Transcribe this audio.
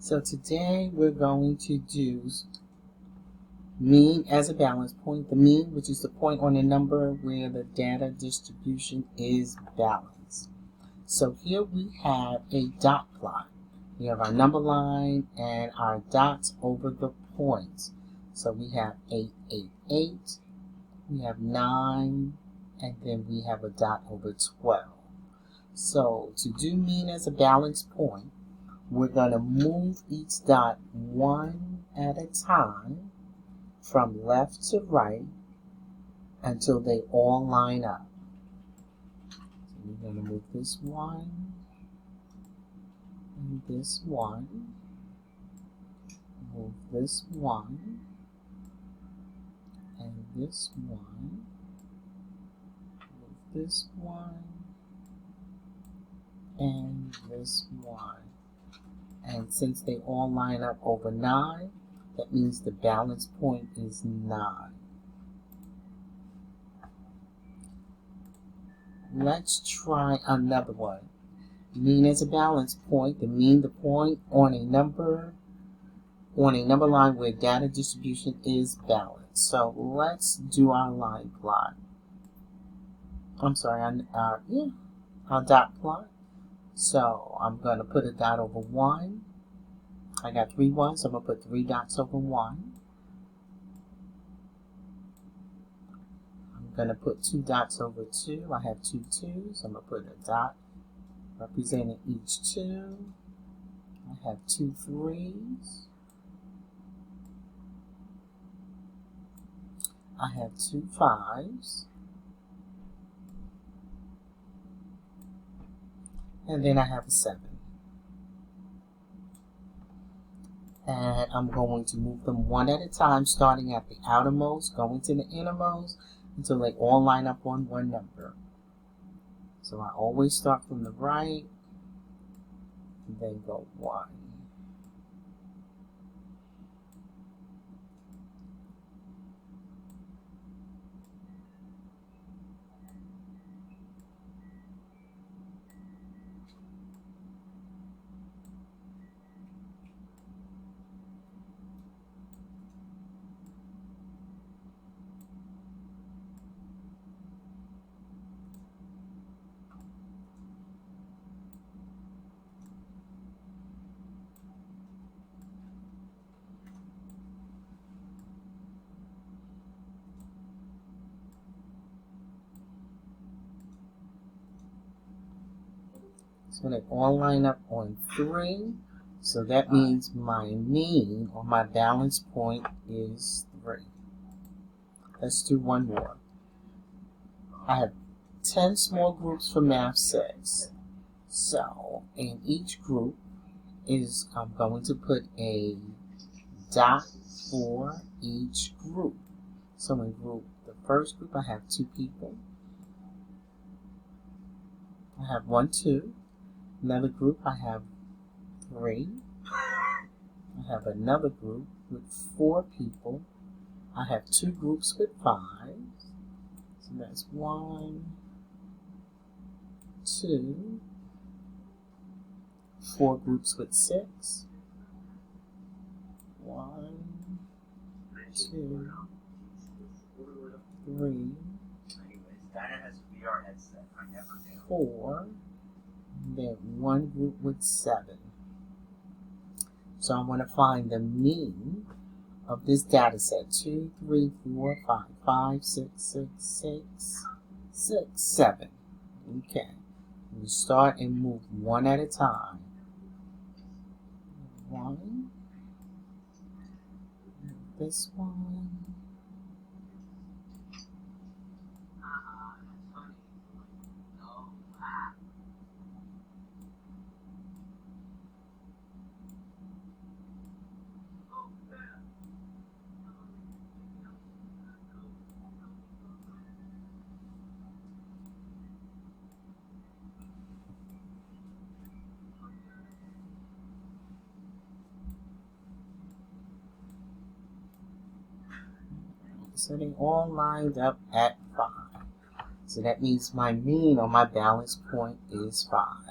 So today we're going to do mean as a balance point. The mean, which is the point on a number where the data distribution is balanced. So here we have a dot plot. We have our number line and our dots over the points. So we have 8, 8, 8. We have 9, and then we have a dot over 12. So to do mean as a balance point, we're going to move each dot one at a time from left to right until they all line up. So we're going to move this one and this one. Move this one and this one. Move this one and this one. And since they all line up over 9, that means the balance point is 9. Let's try another one. Mean as a balance point, the point on a number line where data distribution is balanced. So let's do our line plot. I'm sorry, our dot plot. So I'm going to put a dot over 1. I got 3 ones, so I'm going to put 3 dots over 1. I'm going to put 2 dots over 2. I have 2 2s. I'm going to put a dot representing each 2. I have 2 3s. I have 2 5s. And then I have a 7. And I'm going to move them one at a time, starting at the outermost, going to the innermost, until they all line up on one number. So I always start from the right, and then go 1. So they all line up on 3. So that means my mean or my balance point is 3. Let's do one more. I have 10 small groups for Math 6. So in each group I'm going to put a dot for each group. So in the first group I have 2 people. I have 1, 2. Another group I have 3. I have another group with 4 people. I have 2 groups with 5. So that's 1, 2. 4 groups with 6. 1, 2, 3, 4. And then 1 group with 7. So I want to find the mean of this data set. 2, 3, 4, 5, 5, 6, 6, 6, 6, 7. Okay. We start and move one at a time. 1. This one. So they all lined up at 5. So that means my mean or my balance point is 5.